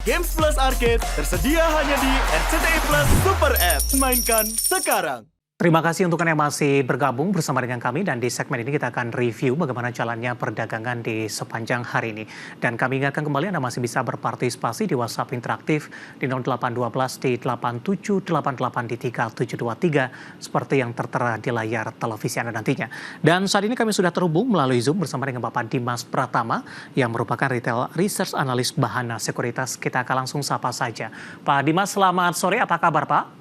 Games Plus Arcade tersedia hanya di RCTI Plus Super App. Mainkan sekarang. Terima kasih untuk Anda yang masih bergabung bersama dengan kami, dan di segmen ini kita akan review bagaimana jalannya perdagangan di sepanjang hari ini. Dan kami ingatkan kembali Anda masih bisa berpartisipasi di WhatsApp interaktif di 0812 di 8788 di 3723 seperti yang tertera di layar televisi Anda nantinya. Dan saat ini kami sudah terhubung melalui Zoom bersama dengan Bapak Dimas Pratama yang merupakan Retail Research Analyst Bahana Sekuritas. Kita akan langsung sapa saja. Pak Dimas, selamat sore, apa kabar Pak?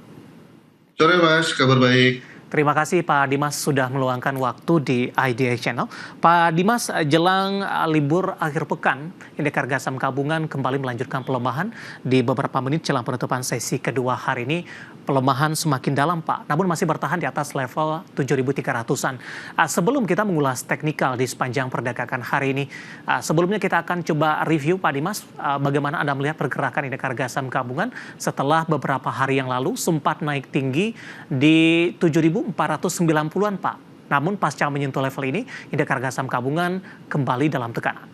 Sore Mas, kabar baik. Terima kasih Pak Dimas sudah meluangkan waktu di IDA Channel. Pak Dimas, jelang libur akhir pekan, indeks harga saham gabungan kembali melanjutkan pelemahan di beberapa menit jelang penutupan sesi kedua hari ini. Pelemahan semakin dalam Pak, namun masih bertahan di atas level 7.300-an. Sebelum kita mengulas teknikal di sepanjang perdagangan hari ini, sebelumnya kita akan coba review Pak Dimas, bagaimana Anda melihat pergerakan indeks harga saham gabungan setelah beberapa hari yang lalu sempat naik tinggi di 7.490-an Pak. Namun pasca menyentuh level ini, indeks harga saham gabungan kembali dalam tekanan.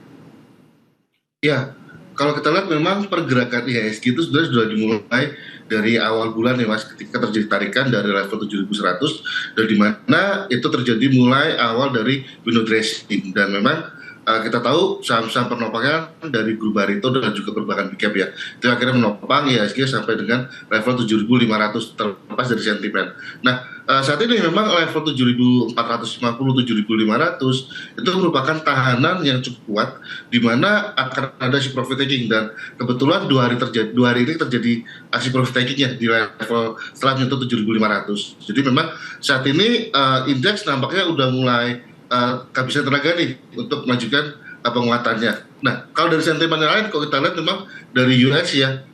Ya, kalau kita lihat memang pergerakan IHSG itu sebenarnya sudah dimulai dari awal bulan ya Mas, ketika terjadi tarikan dari level 7.100 dan di mana itu terjadi mulai awal dari window dressing, dan memang kita tahu saham-saham penopangnya dari grup Barito dan juga perbankan big cap ya, itu akhirnya menopang IHSG sampai dengan level 7.500 terlepas dari sentimen. Nah, saat ini memang level 7.450, 7.500 itu merupakan tahanan yang cukup kuat di mana akan ada aksi profit taking, dan kebetulan dua hari ini terjadi aksi profit taking ya di level setelah menyentuh 7.500. Jadi memang saat ini indeks nampaknya udah mulai kehabisan tenaga nih untuk melanjutkan penguatannya. Nah, kalau dari sentimen yang lain, kalau kita lihat memang dari US ya,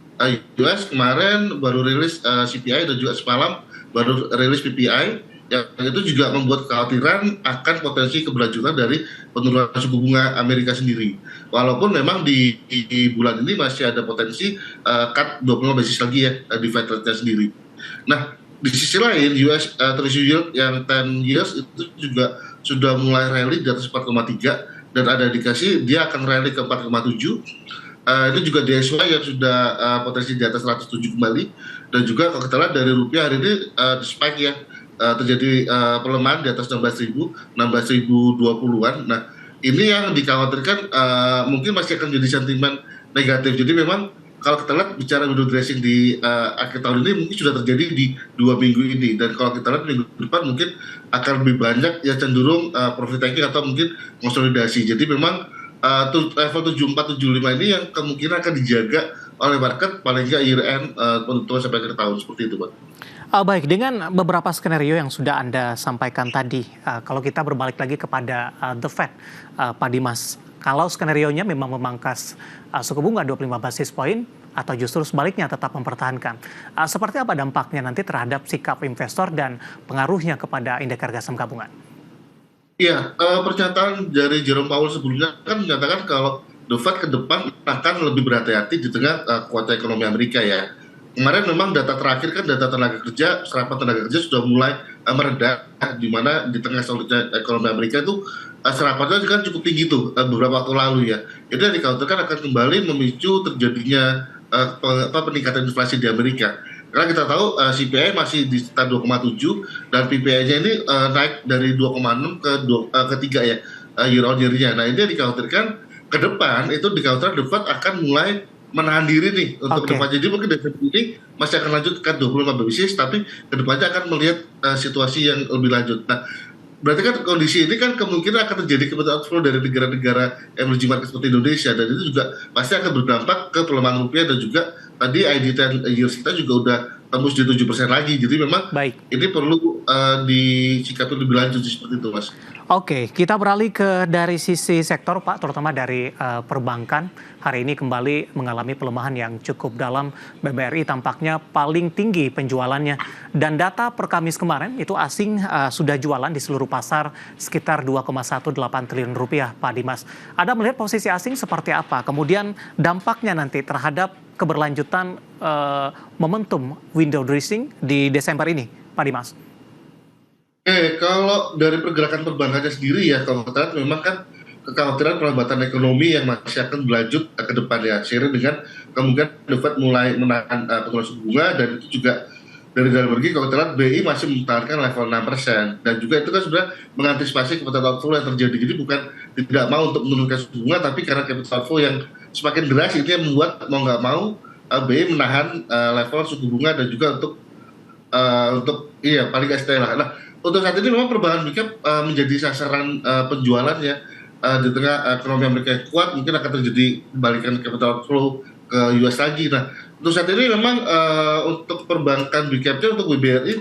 US kemarin baru rilis CPI dan juga semalam baru rilis PPI, yang itu juga membuat kekhawatiran akan potensi keberlanjutan dari penurunan suku bunga Amerika sendiri. Walaupun memang di bulan ini masih ada potensi cut 25 basis lagi ya di Fed rate-nya sendiri. Nah, di sisi lain US Treasury yield yang 10 years itu juga sudah mulai rally di atas 4,3 dan ada indikasi dia akan rally ke 4,7. Itu juga DXY yang sudah potensi di atas 107 kembali, dan juga kalau kita lihat dari rupiah hari ini spike ya, terjadi pelemahan di atas 16.020-an. Nah, ini yang dikhawatirkan mungkin masih akan jadi sentimen negatif. Jadi memang kalau kita lihat bicara window dressing di akhir tahun ini mungkin sudah terjadi di 2 minggu ini, dan kalau kita lihat minggu depan mungkin akan lebih banyak ya cenderung profit taking atau mungkin konsolidasi. Jadi memang level 7475 ini yang kemungkinan akan dijaga oleh market paling nggak year end penutupan sampai akhir tahun, seperti itu Pak. Baik, dengan beberapa skenario yang sudah Anda sampaikan tadi, kalau kita berbalik lagi kepada The Fed, Pak Dimas, kalau skenario-nya memang memangkas suku bunga 25 basis poin atau justru sebaliknya tetap mempertahankan, seperti apa dampaknya nanti terhadap sikap investor dan pengaruhnya kepada indeks harga saham gabungan? Iya, pernyataan dari Jerome Powell sebelumnya kan menyatakan kalau The Fed ke depan akan lebih berhati-hati di tengah kuatnya ekonomi Amerika ya. Kemarin memang data terakhir kan data tenaga kerja, serapan tenaga kerja sudah mulai meredah, di mana di tengah solidnya ekonomi Amerika itu serapannya kan cukup tinggi tuh beberapa waktu lalu ya. Itu yang dikhawatirkan akan kembali memicu terjadinya peningkatan inflasi di Amerika. Karena kita tahu CPI masih di sekitar 2,7 dan PPI-nya ini naik dari 2,6 ke 3 ya year on year-nya. Nah, ini yang dikhawatirkan ke depan itu dikhawatirkan The Fed akan mulai menahan diri nih untuk ke depan. Jadi mungkin dari ini masih akan lanjut ke 25 basis, tapi ke depannya akan melihat situasi yang lebih lanjut. Nah, berarti kan kondisi ini kan kemungkinan akan terjadi capital outflow dari negara-negara emerging market seperti Indonesia, dan itu juga pasti akan berdampak ke pelemahan rupiah, dan juga tadi ID10 years kita juga udah tembus di 7% lagi. Jadi memang ini perlu disikapi lebih lanjut seperti itu Mas. Oke, kita beralih ke dari sisi sektor Pak, terutama dari perbankan. Hari ini kembali mengalami pelemahan yang cukup dalam. BBRI tampaknya paling tinggi penjualannya. Dan data per Kamis kemarin itu asing sudah jualan di seluruh pasar sekitar 2,18 triliun rupiah Pak Dimas. Anda melihat posisi asing seperti apa? Kemudian dampaknya nanti terhadap keberlanjutan momentum window dressing di Desember ini Pak Dimas. Kalau dari pergerakan perbankannya sendiri ya, kalau kita lihat memang kan kekhawatiran pelambatan ekonomi yang masih akan berlanjut ke depannya, seiring dengan kemungkinan The Fed mulai menahan penurunan suku bunga, dan itu juga dari dalam negeri kalau kita lihat BI masih mempertahankan level 6%, dan juga itu kan sebenarnya mengantisipasi capital outflow yang terjadi. Jadi bukan tidak mau untuk menurunkan suku bunga, tapi karena capital outflow yang semakin deras itu yang membuat mau nggak mau BI menahan level suku bunga, dan juga untuk paling ST lah. Nah, untuk saat ini memang perbankan big cap menjadi sasaran penjualan ya, di tengah ekonomi Amerika yang kuat, mungkin akan terjadi kembalikan capital outflow ke US lagi. Nah, untuk saat ini memang untuk perbankan big cap-nya, untuk BBRI,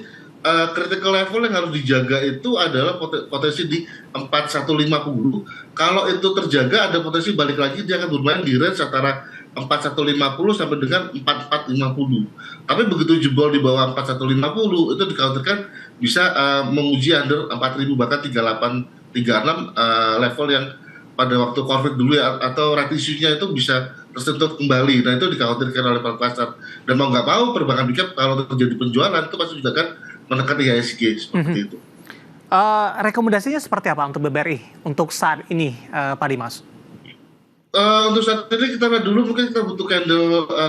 critical level yang harus dijaga itu adalah potensi di 4150. Kalau itu terjaga, ada potensi balik lagi, dia akan bermain di range antara 4150 sampai dengan 4450. Tapi begitu jebol di bawah 4150, itu dikhawatirkan bisa menguji under 4000, bahkan 3836 level yang pada waktu konflik dulu ya, atau rate issue-nya itu bisa tersentuh kembali. Nah, itu dikhawatirkan oleh para pasar. Dan mau nggak mau perbankan big cap kalau terjadi penjualan itu pasti juga kan menekan IHSG seperti itu. Rekomendasinya seperti apa untuk BBRI untuk saat ini, Pak Dimas? Untuk saat ini kita lihat dulu, mungkin kita butuh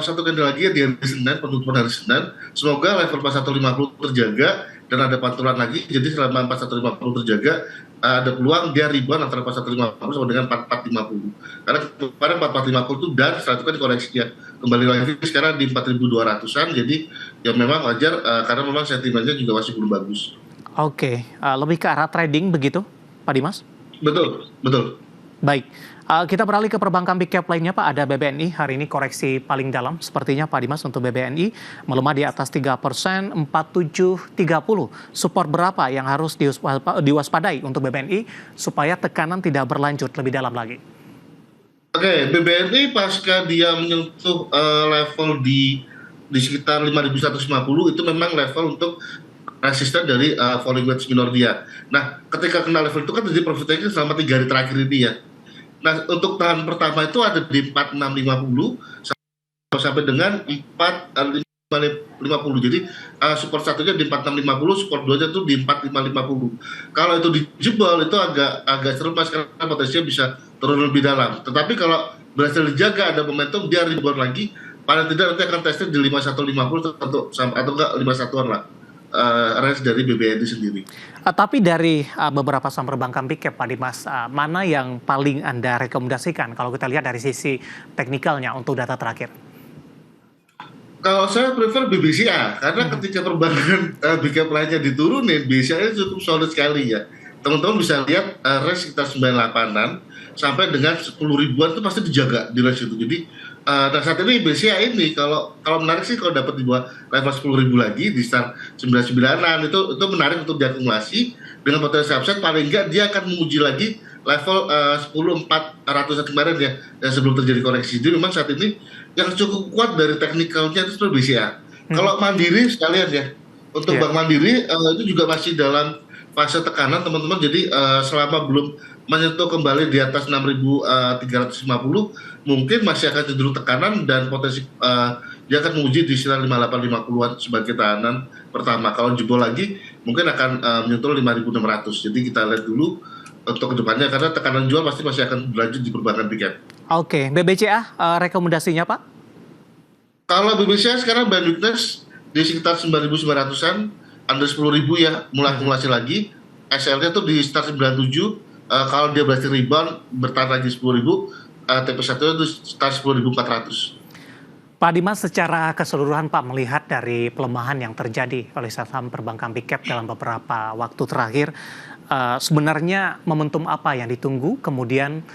satu candle lagi ya di hari Senin, penutupan hari Senin. Semoga level 4150 terjaga dan ada pantulan lagi. Jadi selama 4150 terjaga, ada peluang dia rebound antara 4150 sama dengan 4450. Karena pada 4450 itu, dan setelah itu kan dikoreksi ya kembali lagi sekarang di 4200-an. Jadi ya memang wajar, karena memang sentimennya juga masih belum bagus. Oke, lebih ke arah trading begitu, Pak Dimas? Betul. Baik, kita beralih ke perbankan big cap lainnya, Pak. Ada BBNI, hari ini koreksi paling dalam sepertinya, Pak Dimas, untuk BBNI melemah di atas 3%, 4730. Support berapa yang harus diwaspadai untuk BBNI supaya tekanan tidak berlanjut lebih dalam lagi? Oke, BBNI pasca dia menyentuh level di sekitar 5150, itu memang level untuk resisten dari falling wedge minor dia. Nah, ketika kena level itu kan terjadi profit taking selama 3 hari terakhir ini ya. Nah, untuk tahan pertama itu ada di 4650 sampai dengan 4550. Jadi support satunya di 4650, support duanya itu di 4550. Kalau itu dijebol itu agak serem mas, karena potensinya bisa turun lebih dalam. Tetapi kalau berhasil dijaga, ada momentum, dia rebound lagi, paling tidak nanti akan tesnya di 5150 atau enggak 51-an lah. Range dari BBNI sendiri. Tapi dari beberapa saham perbankan big cap, Pak Dimas, mana yang paling Anda rekomendasikan kalau kita lihat dari sisi teknikalnya untuk data terakhir? Kalau saya prefer BBCA, karena ketika perbankan big cap lainnya diturunin, BCA cukup solid sekali ya. Teman-teman bisa lihat range sekitar 98-an sampai dengan 10 ribuan itu pasti dijaga di range itu. Jadi dan saat ini BCA ini kalau menarik sih kalau dapat di bawah level 10.000 lagi di start 99-an itu menarik untuk diakumulasi dengan potensi upside. Paling enggak dia akan menguji lagi level 10.400 kemarin ya, yang sebelum terjadi koreksi. Jadi memang saat ini yang cukup kuat dari teknikalnya itu BCA. Kalau Mandiri sekalian ya, untuk Bank Mandiri itu juga masih dalam fase tekanan teman-teman. Jadi selama belum menyentuh kembali di atas 6.350, mungkin masih akan cenderung tekanan, dan potensi dia akan menguji di sekitar 5850-an sebagai tahanan pertama. Kalau jebol lagi mungkin akan menyentuh 5.600. Jadi kita lihat dulu untuk kedepannya, karena tekanan jual pasti masih akan berlanjut di perbankan big cap. Oke, BBCA rekomendasinya Pak? Kalau BBCA sekarang band weakness di sekitar 9.900-an, under 10.000 ya, mulai akumulasi lagi. SL-nya tuh di start 97. Kalau dia berhasil rebound bertahan lagi 10.000, TP1 itu start 10.400. Pak Dimas, secara keseluruhan Pak melihat dari pelemahan yang terjadi oleh saham perbankan big cap dalam beberapa waktu terakhir, sebenarnya momentum apa yang ditunggu, kemudian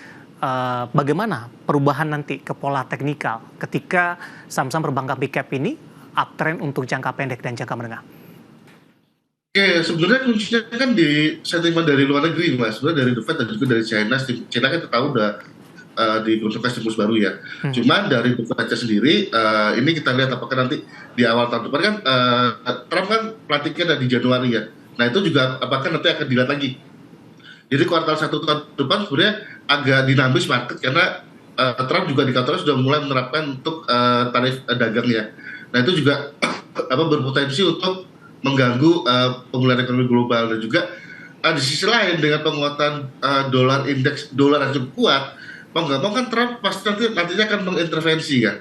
bagaimana perubahan nanti ke pola teknikal ketika saham-saham perbankan big cap ini uptrend untuk jangka pendek dan jangka menengah? Oke, sebenarnya kuncinya kan di sentimen dari luar negeri, Mas. Sebenarnya dari The Fed dan juga dari China. China kan kita tahu udah diperuntukkan stimulus baru ya. Cuman dari The Fed sendiri, ini kita lihat apakah nanti di awal tahun depan kan Trump kan pelantiknya dari Januari ya. Nah itu juga apakah nanti akan dilihat lagi. Jadi kuartal 1 tahun depan sebenarnya agak dinamis market, karena Trump juga di kantornya sudah mulai menerapkan untuk tarif dagang ya. Nah itu juga berpotensi untuk mengganggu pemulihan ekonomi global, dan juga di sisi lain dengan penguatan dolar, indeks dolar yang cukup kuat, mau nggak mau kan Trump pasti nantinya akan mengintervensi kan.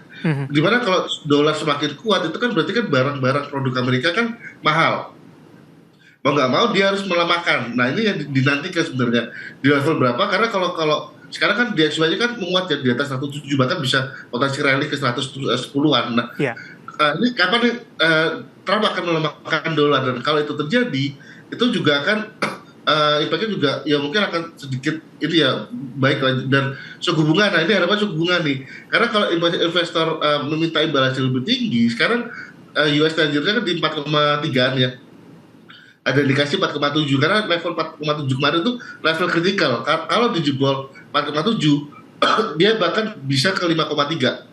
Dimana kalau dolar semakin kuat itu kan berarti kan barang-barang produk Amerika kan mahal. Mau nggak mau dia harus melemahkan. Nah ini yang dinantikan sebenarnya di level berapa? Karena kalau sekarang kan DXY kan menguat ya di atas 107, bahkan bisa potensi rally ke 110-an. Nah, ini kapan nih Trump akan melemahkan dolar, dan kalau itu terjadi itu juga akan impactnya juga ya mungkin akan sedikit ini ya baik lah. Dan suku bunga, nah ini harapan suku bunga nih, karena kalau investor meminta imbal hasil lebih tinggi, sekarang US 10-nya kan di 4,3an ya, ada indikasi 4,7 karena level 4,7 kemarin itu level kritikal. Kalau dijebol 4,7 dia bahkan bisa ke 5,3.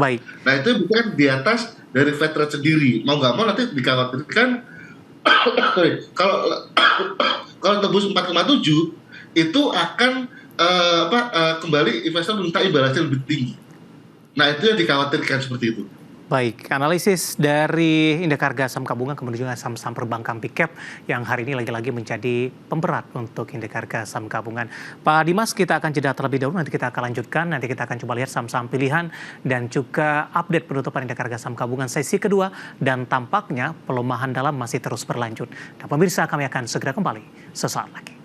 Baik. Nah itu bukan di atas dari Fed rate sendiri. Mau nggak mau nanti dikhawatirkan kalau tembus 4,7 itu akan kembali investor minta imbal hasil lebih tinggi. Nah itu yang dikhawatirkan seperti itu. Baik, analisis dari indeks harga saham gabungan kemudian juga saham-saham perbankan big cap yang hari ini lagi-lagi menjadi pemberat untuk indeks harga saham gabungan. Pak Dimas, kita akan jeda terlebih dahulu, nanti kita akan lanjutkan, nanti kita akan coba lihat saham-saham pilihan dan juga update penutupan indeks harga saham gabungan sesi kedua, dan tampaknya pelemahan dalam masih terus berlanjut. Nah pemirsa, kami akan segera kembali sesaat lagi.